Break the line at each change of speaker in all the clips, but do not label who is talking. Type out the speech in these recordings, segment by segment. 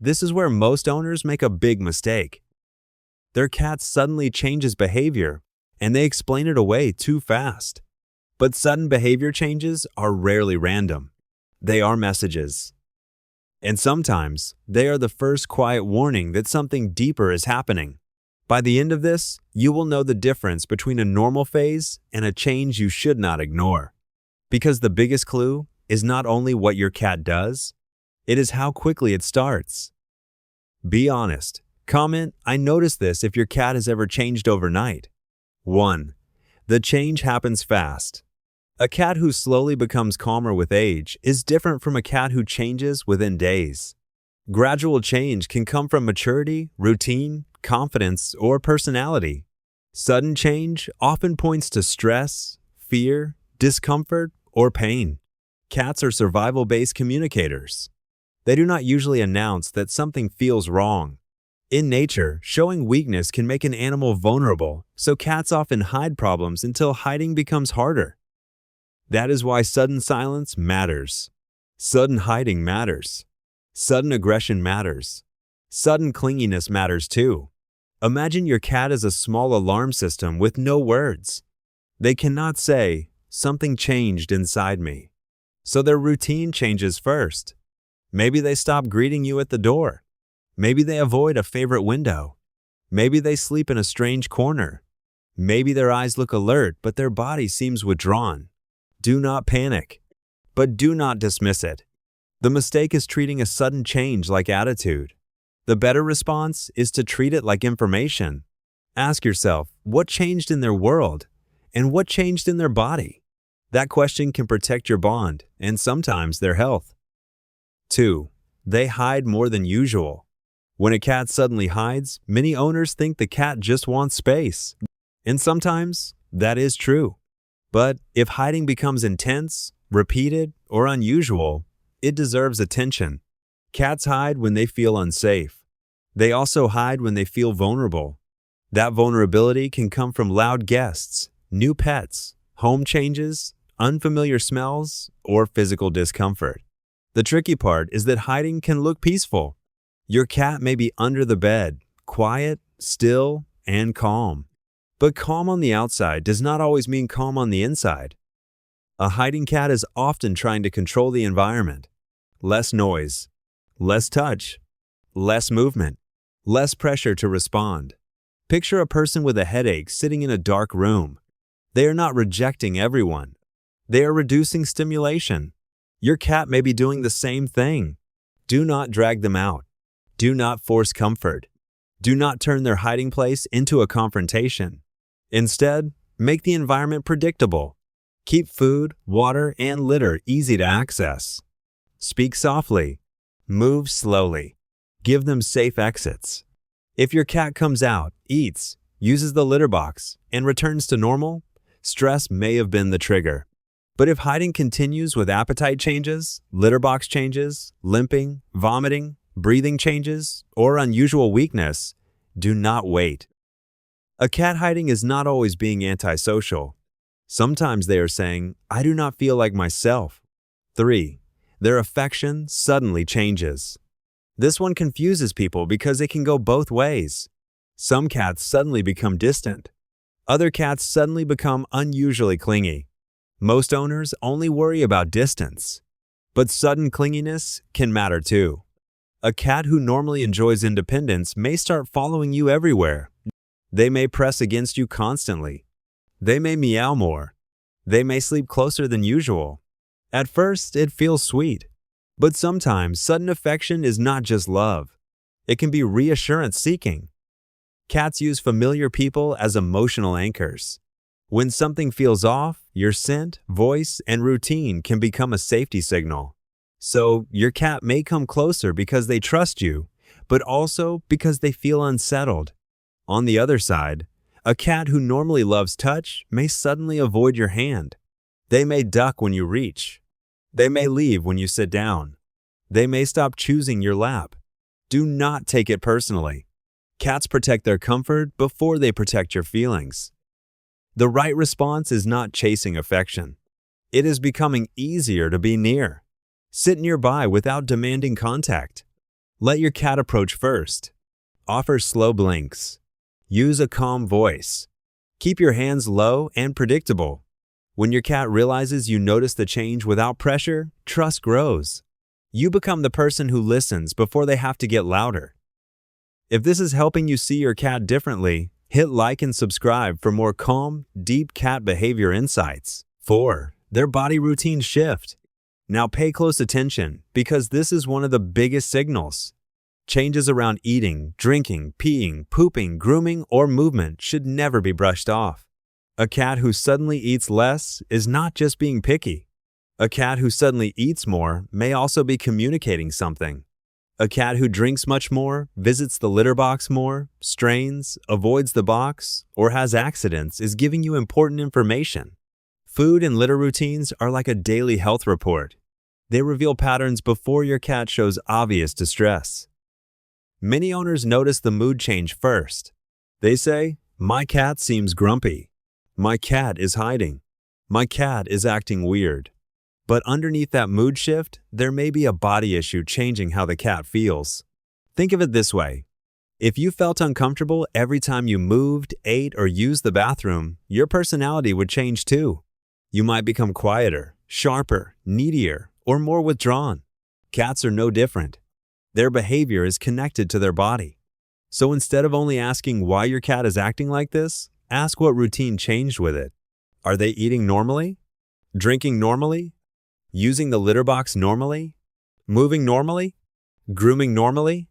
This is where most owners make a big mistake. Their cat suddenly changes behavior, and they explain it away too fast. But sudden behavior changes are rarely random. They are messages. And sometimes, they are the first quiet warning that something deeper is happening. By the end of this, you will know the difference between a normal phase and a change you should not ignore. Because the biggest clue is not only what your cat does, it is how quickly it starts. Be honest. Comment, "I noticed this," if your cat has ever changed overnight. 1. The change happens fast. A cat who slowly becomes calmer with age is different from a cat who changes within days. Gradual change can come from maturity, routine, confidence, or personality. Sudden change often points to stress, fear, discomfort, or pain. Cats are survival-based communicators. They do not usually announce that something feels wrong. In nature, showing weakness can make an animal vulnerable, so cats often hide problems until hiding becomes harder. That is why sudden silence matters. Sudden hiding matters. Sudden aggression matters. Sudden clinginess matters too. Imagine your cat as a small alarm system with no words. They cannot say, "Something changed inside me." So their routine changes first. Maybe they stop greeting you at the door. Maybe they avoid a favorite window. Maybe they sleep in a strange corner. Maybe their eyes look alert, but their body seems withdrawn. Do not panic, but do not dismiss it. The mistake is treating a sudden change like attitude. The better response is to treat it like information. Ask yourself, what changed in their world, and what changed in their body? That question can protect your bond, and sometimes their health. 2. They hide more than usual. When a cat suddenly hides, many owners think the cat just wants space. And sometimes, that is true. But if hiding becomes intense, repeated, or unusual, it deserves attention. Cats hide when they feel unsafe. They also hide when they feel vulnerable. That vulnerability can come from loud guests, new pets, home changes, unfamiliar smells, or physical discomfort. The tricky part is that hiding can look peaceful. Your cat may be under the bed, quiet, still, and calm. But calm on the outside does not always mean calm on the inside. A hiding cat is often trying to control the environment. Less noise, less touch, less movement, less pressure to respond. Picture a person with a headache sitting in a dark room. They are not rejecting everyone. They are reducing stimulation. Your cat may be doing the same thing. Do not drag them out. Do not force comfort. Do not turn their hiding place into a confrontation. Instead, make the environment predictable. Keep food, water, and litter easy to access. Speak softly. Move slowly. Give them safe exits. If your cat comes out, eats, uses the litter box, and returns to normal, stress may have been the trigger. But if hiding continues with appetite changes, litter box changes, limping, vomiting, breathing changes, or unusual weakness, do not wait. A cat hiding is not always being antisocial. Sometimes they are saying, "I do not feel like myself." 3. Their affection suddenly changes. This one confuses people because it can go both ways. Some cats suddenly become distant. Other cats suddenly become unusually clingy. Most owners only worry about distance. But sudden clinginess can matter too. A cat who normally enjoys independence may start following you everywhere. They may press against you constantly. They may meow more. They may sleep closer than usual. At first, it feels sweet. But sometimes, sudden affection is not just love. It can be reassurance seeking. Cats use familiar people as emotional anchors. When something feels off, your scent, voice, and routine can become a safety signal. So, your cat may come closer because they trust you, but also because they feel unsettled. On the other side, a cat who normally loves touch may suddenly avoid your hand. They may duck when you reach. They may leave when you sit down. They may stop choosing your lap. Do not take it personally. Cats protect their comfort before they protect your feelings. The right response is not chasing affection. It is becoming easier to be near. Sit nearby without demanding contact. Let your cat approach first. Offer slow blinks. Use a calm voice. Keep your hands low and predictable. When your cat realizes you notice the change without pressure, trust grows. You become the person who listens before they have to get louder. If this is helping you see your cat differently, hit like and subscribe for more calm, deep cat behavior insights. 4. Their body routines shift. Now pay close attention because this is one of the biggest signals. Changes around eating, drinking, peeing, pooping, grooming, or movement should never be brushed off. A cat who suddenly eats less is not just being picky. A cat who suddenly eats more may also be communicating something. A cat who drinks much more, visits the litter box more, strains, avoids the box, or has accidents is giving you important information. Food and litter routines are like a daily health report. They reveal patterns before your cat shows obvious distress. Many owners notice the mood change first. They say, "My cat seems grumpy. My cat is hiding. My cat is acting weird." But underneath that mood shift, there may be a body issue changing how the cat feels. Think of it this way. If you felt uncomfortable every time you moved, ate, or used the bathroom, your personality would change too. You might become quieter, sharper, needier, or more withdrawn. Cats are no different. Their behavior is connected to their body. So instead of only asking why your cat is acting like this, ask what routine changed with it. Are they eating normally? Drinking normally? Using the litter box normally? Moving normally? Grooming normally?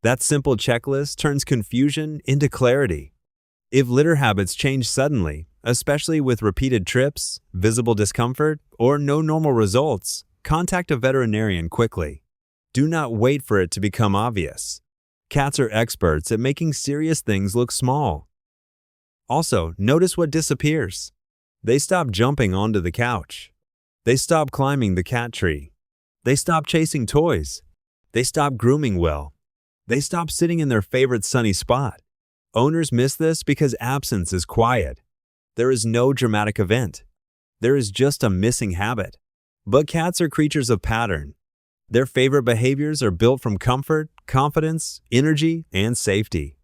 That simple checklist turns confusion into clarity. If litter habits change suddenly, especially with repeated trips, visible discomfort, or no normal results, contact a veterinarian quickly. Do not wait for it to become obvious. Cats are experts at making serious things look small. Also, notice what disappears. They stop jumping onto the couch. They stop climbing the cat tree. They stop chasing toys. They stop grooming well. They stop sitting in their favorite sunny spot. Owners miss this because absence is quiet. There is no dramatic event. There is just a missing habit. But cats are creatures of pattern. Their favorite behaviors are built from comfort, confidence, energy, and safety.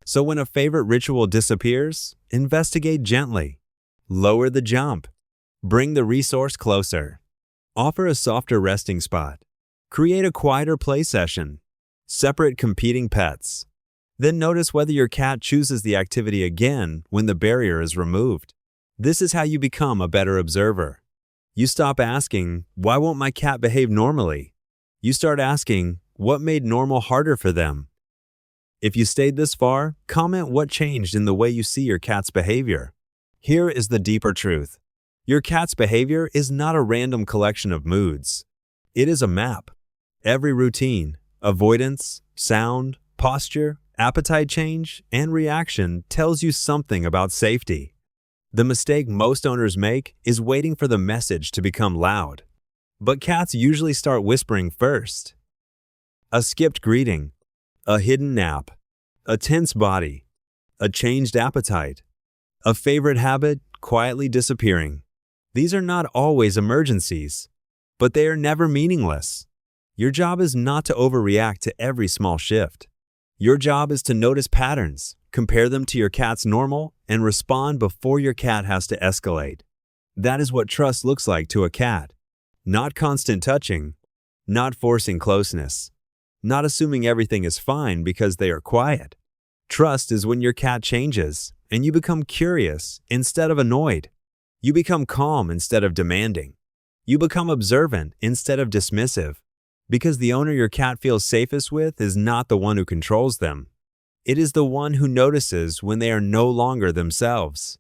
So when a favorite ritual disappears, investigate gently. Lower the jump. Bring the resource closer. Offer a softer resting spot. Create a quieter play session. Separate competing pets. Then notice whether your cat chooses the activity again when the barrier is removed. This is how you become a better observer. You stop asking, "Why won't my cat behave normally?" You start asking, "What made normal harder for them?" If you stayed this far, comment what changed in the way you see your cat's behavior. Here is the deeper truth. Your cat's behavior is not a random collection of moods. It is a map. Every routine, avoidance, sound, posture, appetite change, and reaction tells you something about safety. The mistake most owners make is waiting for the message to become loud. But cats usually start whispering first. A skipped greeting, a hidden nap, a tense body, a changed appetite, a favorite habit quietly disappearing. These are not always emergencies, but they are never meaningless. Your job is not to overreact to every small shift. Your job is to notice patterns, compare them to your cat's normal, and respond before your cat has to escalate. That is what trust looks like to a cat. Not constant touching, not forcing closeness, not assuming everything is fine because they are quiet. Trust is when your cat changes and you become curious instead of annoyed. You become calm instead of demanding. You become observant instead of dismissive. Because the owner your cat feels safest with is not the one who controls them. It is the one who notices when they are no longer themselves.